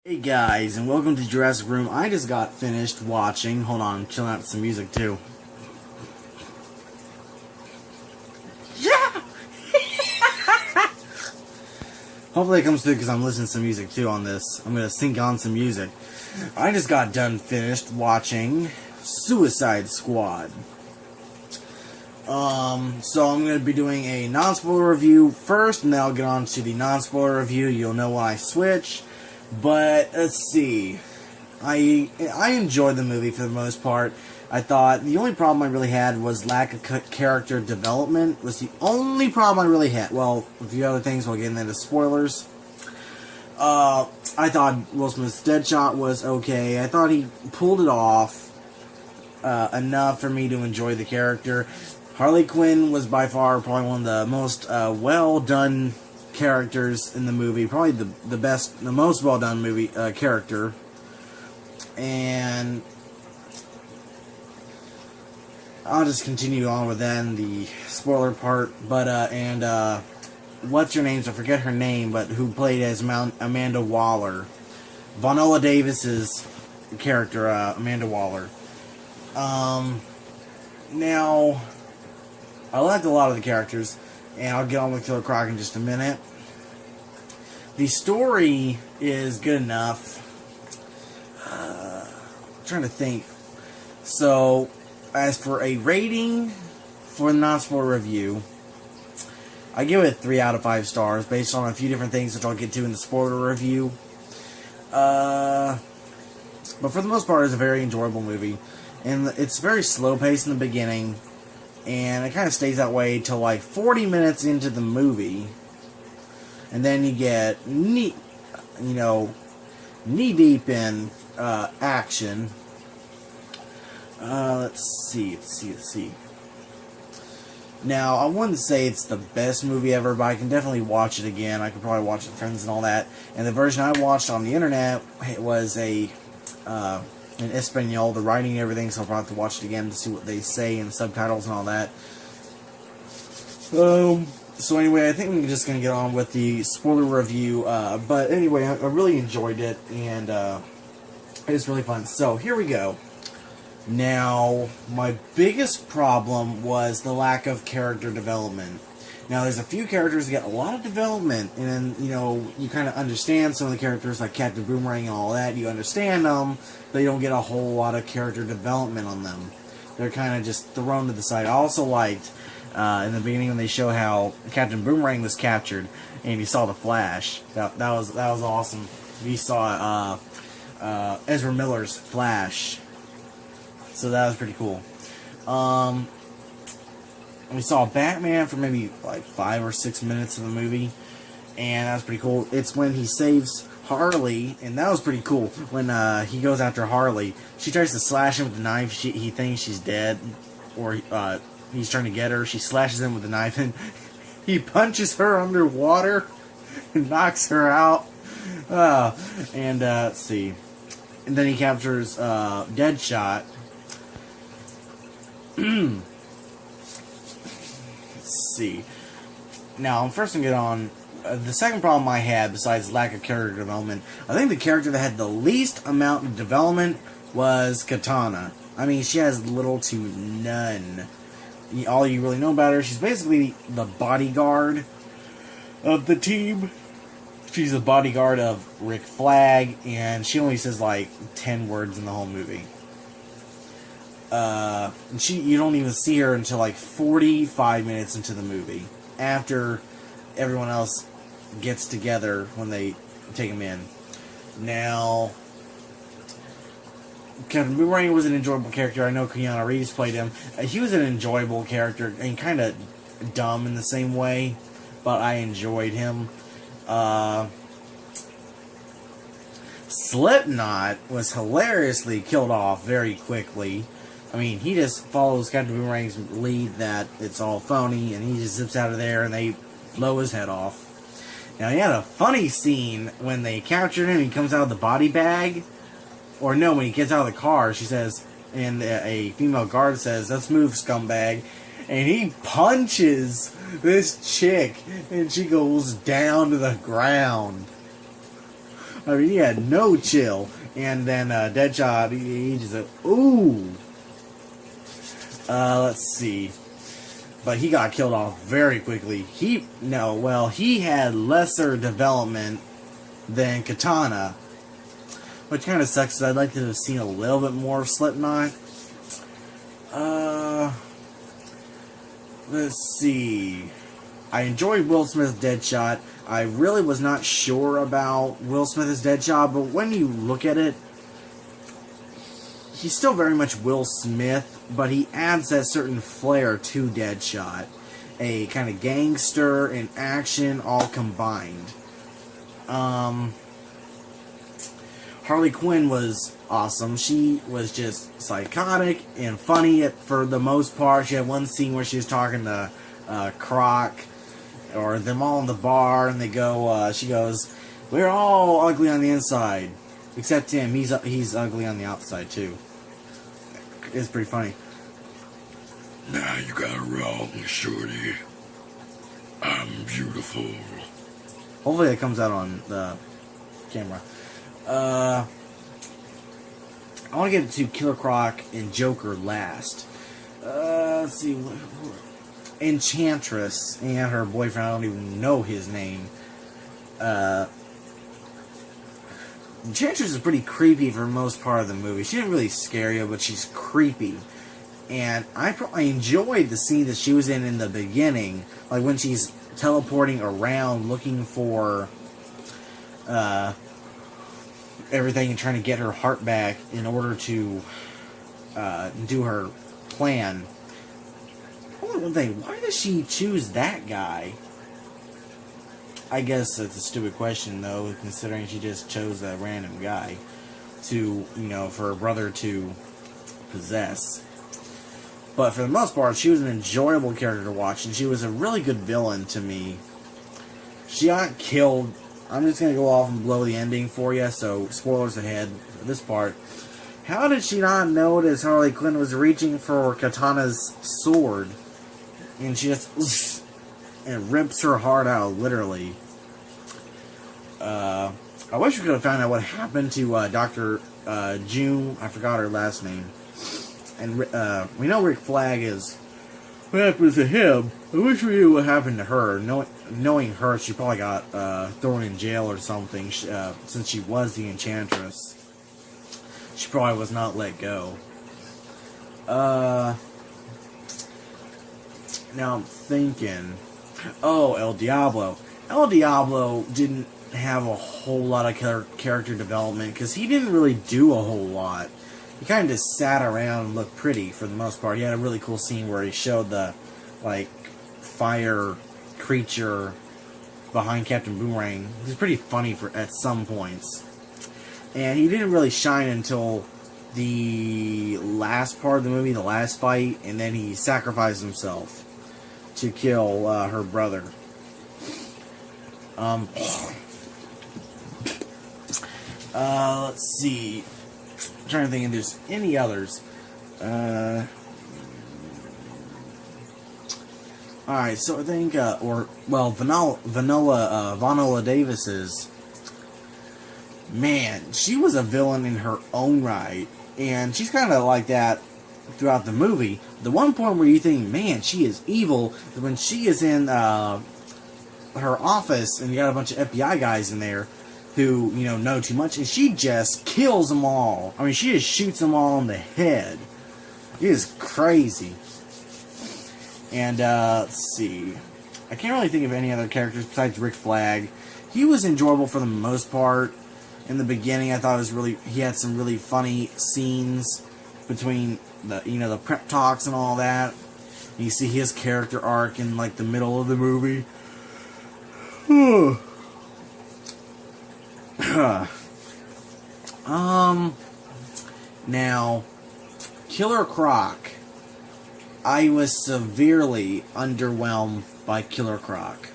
Hey guys, and welcome to Jurassic Room. I just got finished watching. Hold on, I'm chilling out with some music too. Yeah! Hopefully it comes through because I'm listening to some music too on this. I'm gonna sync on some music. I just got done finished watching Suicide Squad. So I'm gonna be doing a non-spoiler review first, and then I'll get on to the non-spoiler review. You'll know when I switch. But let's see. I enjoyed the movie for the most part. I thought the only problem I really had was lack of character development. Was the only problem I really had. Well, a few other things. We'll get into spoilers. I thought Will Smith's Deadshot was okay. I thought he pulled it off enough for me to enjoy the character. Harley Quinn was by far probably one of the most well done characters in the movie, probably the best, the most well done movie character. And I'll just continue on with then the spoiler part. But what's your name? I forget her name, but who played as Amanda Waller, Viola Davis's character, Amanda Waller. Now I liked a lot of the characters. And I'll get on with Killer Croc in just a minute. The story is good enough. I'm trying to think. So, as for a rating for the non-spoiler review, I give it 3 out of 5 stars based on a few different things which I'll get to in the spoiler review. But for the most part, it's a very enjoyable movie. And it's very slow-paced in the beginning. And it kind of stays that way till like 40 minutes into the movie. And then you get knee deep in action. Let's see. Now, I wouldn't say it's the best movie ever, but I can definitely watch it again. I could probably watch it with friends and all that. And the version I watched on the internet, it was in Espanol, the writing and everything, so I'll probably have to watch it again to see what they say and subtitles and all that. So anyway, I think we're just going to get on with the spoiler review. But anyway, I really enjoyed it, and it was really fun. So here we go. Now, my biggest problem was the lack of character development. Now, there's a few characters that get a lot of development, and then, you kind of understand some of the characters, like Captain Boomerang and all that. You understand them, but you don't get a whole lot of character development on them. They're kind of just thrown to the side. I also liked, in the beginning when they show how Captain Boomerang was captured, and you saw the Flash. That was awesome. We saw Ezra Miller's Flash. So that was pretty cool. We saw Batman for maybe like 5 or 6 minutes of the movie, and that was pretty cool. It's when he saves Harley, and that was pretty cool. When he goes after Harley, she tries to slash him with the knife. He thinks she's dead, or he's trying to get her. She slashes him with the knife, and he punches her underwater and knocks her out. Let's see. And then he captures Deadshot. Let's see. Now, first I'm going to get on the second problem I had, besides lack of character development. I think the character that had the least amount of development was Katana. I mean, she has little to none. All you really know about her, she's basically the bodyguard of the team. She's the bodyguard of Rick Flag, and she only says like 10 words in the whole movie. You don't even see her until like 45 minutes into the movie, after everyone else gets together when they take him in. Now, Captain Boomerang was an enjoyable character. I know Keanu Reeves played him. He was an enjoyable character and kind of dumb in the same way, but I enjoyed him. Slipknot was hilariously killed off very quickly. I mean, he just follows Captain Boomerang's lead that it's all phony, and he just zips out of there, and they blow his head off. Now, he had a funny scene when they captured him. He comes out of the body bag. Or no, when he gets out of the car, she says, and a female guard says, "Let's move, scumbag." And he punches this chick, and she goes down to the ground. I mean, he had no chill. And then Deadshot, he just said, ooh. Let's see. But he got killed off very quickly. He had lesser development than Katana, which kind of sucks. I'd like to have seen a little bit more of Slipknot. Let's see. I enjoyed Will Smith's Deadshot. I really was not sure about Will Smith's Deadshot, but when you look at it, he's still very much Will Smith, but he adds that certain flair to Deadshot. A kind of gangster and action all combined. Harley Quinn was awesome. She was just psychotic and funny for the most part. She had one scene where she was talking to Croc, or them all in the bar, and they go, she goes, "We're all ugly on the inside, except him. He's ugly on the outside too." It's pretty funny. Nah, you got it wrong, shorty. I'm beautiful. Hopefully it comes out on the camera. I want to get to Killer Croc and Joker last. Let's see. Enchantress and her boyfriend, I don't even know his name. Enchantress is pretty creepy for most part of the movie. She didn't really scare you, but she's creepy. And I enjoyed the scene that she was in the beginning, like when she's teleporting around looking for everything and trying to get her heart back in order to do her plan. Only one thing, why does she choose that guy? I guess that's a stupid question, though, considering she just chose a random guy to, for her brother to possess. But for the most part, she was an enjoyable character to watch, and she was a really good villain to me. She got killed. I'm just going to go off and blow the ending for you, so spoilers ahead for this part. How did she not notice Harley Quinn was reaching for Katana's sword? And she just and rips her heart out, literally. I wish we could have found out what happened to Dr. June. I forgot her last name. And we know Rick Flag is... What happens to him? I wish we knew what happened to her. Knowing her, she probably got thrown in jail or something, since she was the Enchantress. She probably was not let go. Now I'm thinking... Oh, El Diablo. El Diablo didn't have a whole lot of character development, because he didn't really do a whole lot. He kind of just sat around and looked pretty for the most part. He had a really cool scene where he showed the, fire creature behind Captain Boomerang. It was pretty funny at some points. And he didn't really shine until the last part of the movie, the last fight, and then he sacrificed himself to kill her brother. Let's see. I'm trying to think if there's any others. Alright, so I think, Vanola Davis's, man, she was a villain in her own right, and she's kind of like that throughout the movie. The one point where you think, man, she is evil, is when she is in her office, and you got a bunch of FBI guys in there who, know too much, and she just kills them all. I mean, she just shoots them all in the head. It is crazy. And, let's see. I can't really think of any other characters besides Rick Flag. He was enjoyable for the most part. In the beginning, I thought he had some really funny scenes between the prep talks and all that. And you see his character arc in, the middle of the movie. Now, Killer Croc. I was severely underwhelmed by Killer Croc.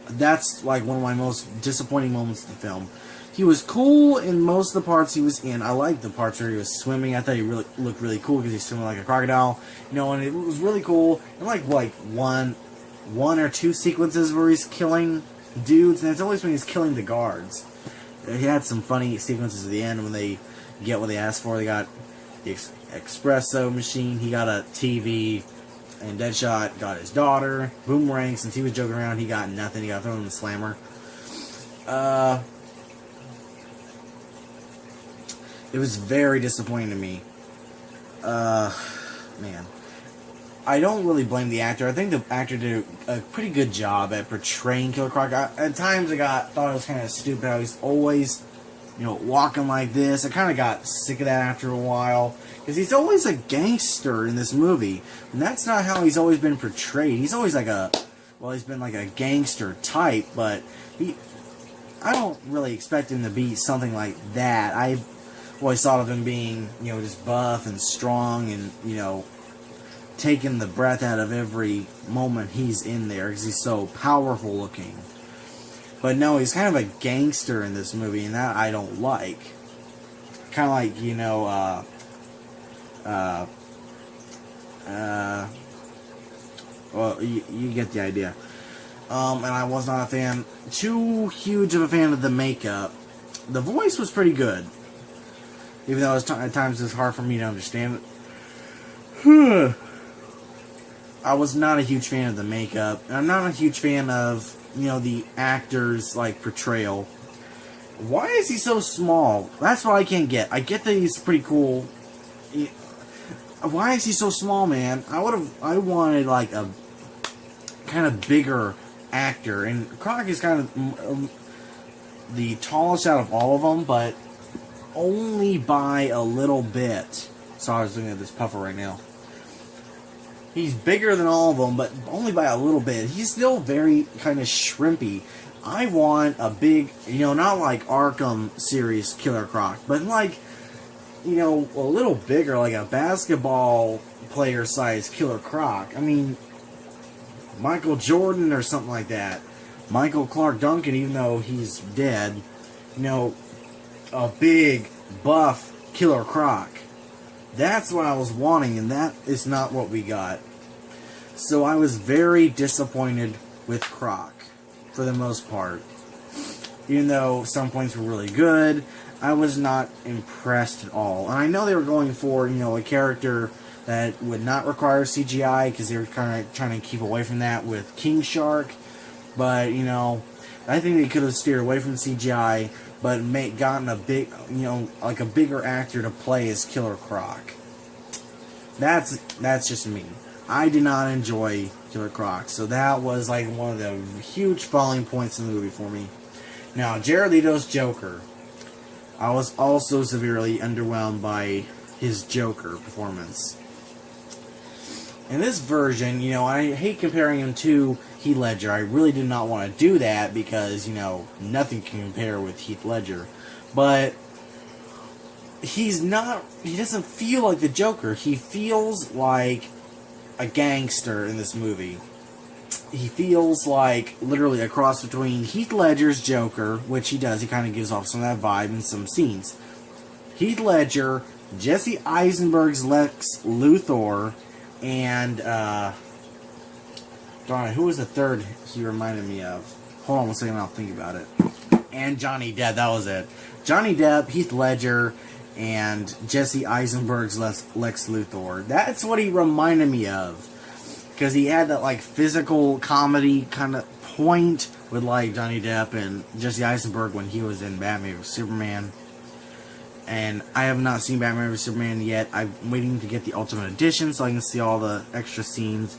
That's one of my most disappointing moments of the film. He was cool in most of the parts he was in. I liked the parts where he was swimming. I thought he looked really cool because he's swimming like a crocodile. And it was really cool. And one or two sequences where he's killing dudes, and it's always when he's killing the guards. he had some funny sequences at the end when they get what they asked for. They got the espresso machine, he got a TV, and Deadshot got his daughter. Boomerang, since he was joking around, he got nothing. He got thrown in the slammer. It was very disappointing to me. Man. I don't really blame the actor. I think the actor did a pretty good job at portraying Killer Croc. At times thought it was kind of stupid how he's always, walking like this. I kind of got sick of that after a while. Because he's always a gangster in this movie. And that's not how he's always been portrayed. He's always like he's been like a gangster type, but I don't really expect him to be something like that. I always thought of him being, just buff and strong and, taking the breath out of every moment he's in there because he's so powerful looking. But no, he's kind of a gangster in this movie, and that I don't like. Kind of like, well, you get the idea. And I was not a fan, too huge of a fan of the makeup. The voice was pretty good, even though at times it's hard for me to understand it. I was not a huge fan of the makeup, and I'm not a huge fan of, the actor's, portrayal. Why is he so small? That's what I can't get. I get that he's pretty cool. Why is he so small, man? I wanted, a kind of bigger actor, and Croc is kind of the tallest out of all of them, but only by a little bit. Sorry, I was looking at this puffer right now. He's bigger than all of them, but only by a little bit. He's still very kind of shrimpy. I want a big, not like Arkham series Killer Croc, but like, a little bigger, like a basketball player size Killer Croc. I mean, Michael Jordan or something like that. Michael Clark Duncan, even though he's dead, a big, buff Killer Croc. That's what I was wanting, and that is not what we got. So I was very disappointed with Croc, for the most part. Even though some points were really good, I was not impressed at all. And I know they were going for, a character that would not require CGI, because they were kind of trying to keep away from that with King Shark. But, I think they could have steered away from CGI, but gotten a big, like a bigger actor to play as Killer Croc. That's just me. I did not enjoy Killer Croc, so that was like one of the huge falling points in the movie for me. Now, Jared Leto's Joker. I was also severely underwhelmed by his Joker performance. In this version, I hate comparing him to Heath Ledger. I really did not want to do that because, nothing can compare with Heath Ledger. But he doesn't feel like the Joker. He feels like a gangster in this movie. He feels like literally a cross between Heath Ledger's Joker, which he does. He kind of gives off some of that vibe in some scenes. Heath Ledger, Jesse Eisenberg's Lex Luthor, and, darn it, who was the third he reminded me of? Hold on one second, I'll think about it. And Johnny Depp, that was it. Johnny Depp, Heath Ledger, and Jesse Eisenberg's Lex Luthor. That's what he reminded me of. Because he had that, physical comedy kind of point with, Johnny Depp and Jesse Eisenberg when he was in Batman vs. Superman. And I have not seen Batman vs. Superman yet. I'm waiting to get the Ultimate Edition so I can see all the extra scenes.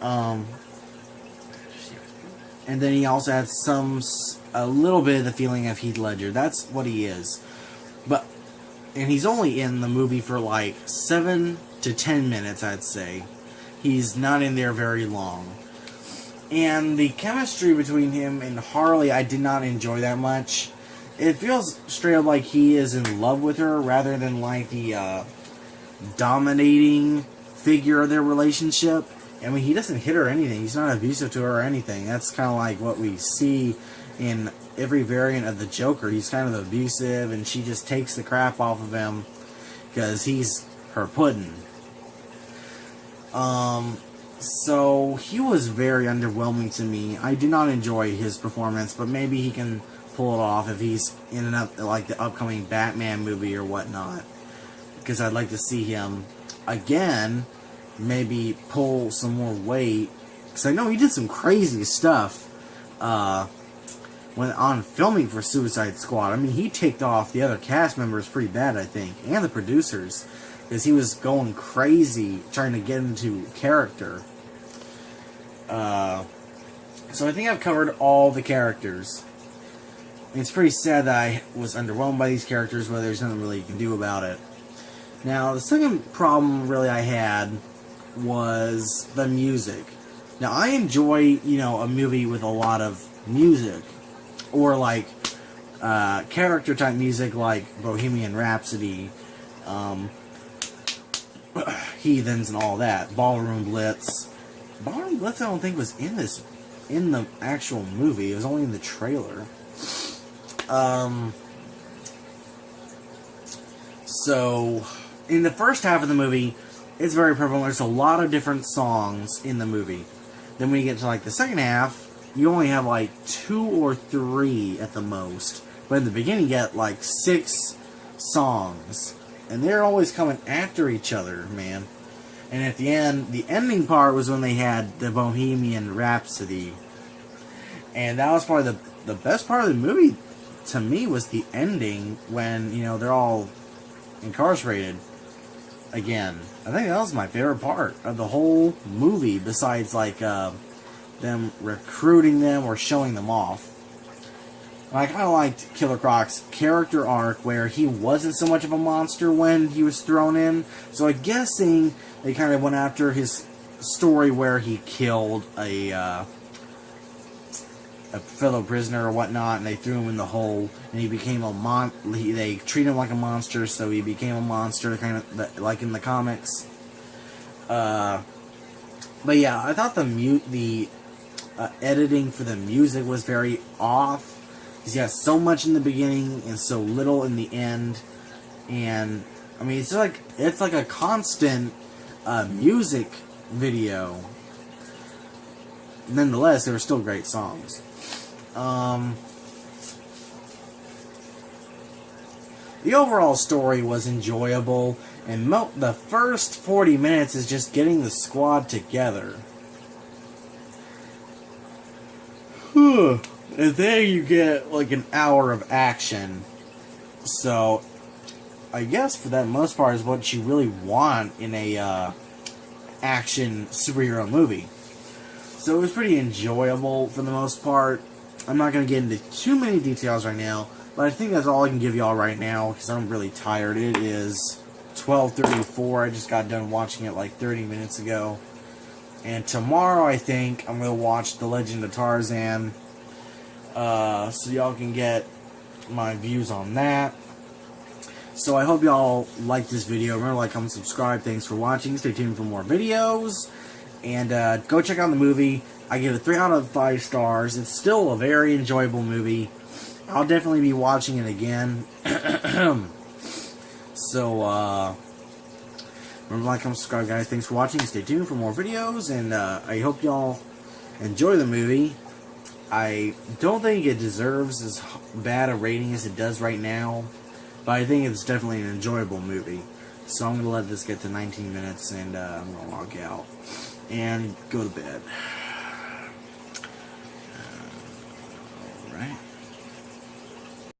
And then he also had a little bit of the feeling of Heath Ledger. That's what he is. And he's only in the movie for 7 to 10 minutes, I'd say. He's not in there very long. And the chemistry between him and Harley, I did not enjoy that much. It feels straight up like he is in love with her rather than the dominating figure of their relationship. I mean, he doesn't hit her or anything. He's not abusive to her or anything. That's kind of like what we see in every variant of the Joker. He's kind of abusive, and she just takes the crap off of him because he's her pudding. So he was very underwhelming to me. I did not enjoy his performance, but maybe he can pull it off if he's in and up like the upcoming Batman movie or whatnot. Because I'd like to see him again, maybe pull some more weight. Because I know he did some crazy stuff when on filming for Suicide Squad. I mean, he ticked off the other cast members pretty bad, I think, and the producers, because he was going crazy trying to get into character. So I think I've covered all the characters. It's pretty sad that I was underwhelmed by these characters, but there's nothing really you can do about it. Now, the second problem really I had was the music. Now, I enjoy, you know, a movie with a lot of music, or like character type music like Bohemian Rhapsody, Heathens and all that, Ballroom Blitz. Ballroom Blitz I don't think was in the actual movie. It was only in the trailer. So in the first half of the movie, it's very prevalent. There's a lot of different songs in the movie. Then when you get to like the second half, you only have like 2 or 3 at the most. But in the beginning, you get like 6 songs. And they're always coming after each other, man. And at the end, the ending part was when they had the Bohemian Rhapsody. And that was probably the best part of the movie, to me, was the ending when, you know, they're all incarcerated again. I think that was my favorite part of the whole movie, besides, like, them recruiting them or showing them off. And I kind of liked Killer Croc's character arc, where he wasn't so much of a monster when he was thrown in. So I'm guessing they kind of went after his story where he killed a fellow prisoner or whatnot, and they threw him in the hole, and he became they treated him like a monster, so he became a monster, kind of like in the comics. But yeah, I thought the editing for the music was very off, because you have so much in the beginning and so little in the end, and I mean it's like a constant music video. Nonetheless, they were still great songs. The overall story was enjoyable, and the first 40 minutes is just getting the squad together. And then you get like an hour of action. So, I guess for that most part is what you really want in a action superhero movie. So it was pretty enjoyable for the most part. I'm not going to get into too many details right now, but I think that's all I can give y'all right now, because I'm really tired. It is 12:34. I just got done watching it like 30 minutes ago. And tomorrow, I think, I'm going to watch The Legend of Tarzan, so y'all can get my views on that. So I hope y'all like this video. Remember, like, comment, subscribe. Thanks for watching. Stay tuned for more videos. And go check out the movie. I give it 3 out of 5 stars. It's still a very enjoyable movie. I'll definitely be watching it again. So, remember, like, comment, subscribe, guys. Thanks for watching. Stay tuned for more videos. And I hope y'all enjoy the movie. I don't think it deserves as bad a rating as it does right now. But I think it's definitely an enjoyable movie. So I'm going to let this get to 19 minutes, and I'm going to log out and go to bed. Alright.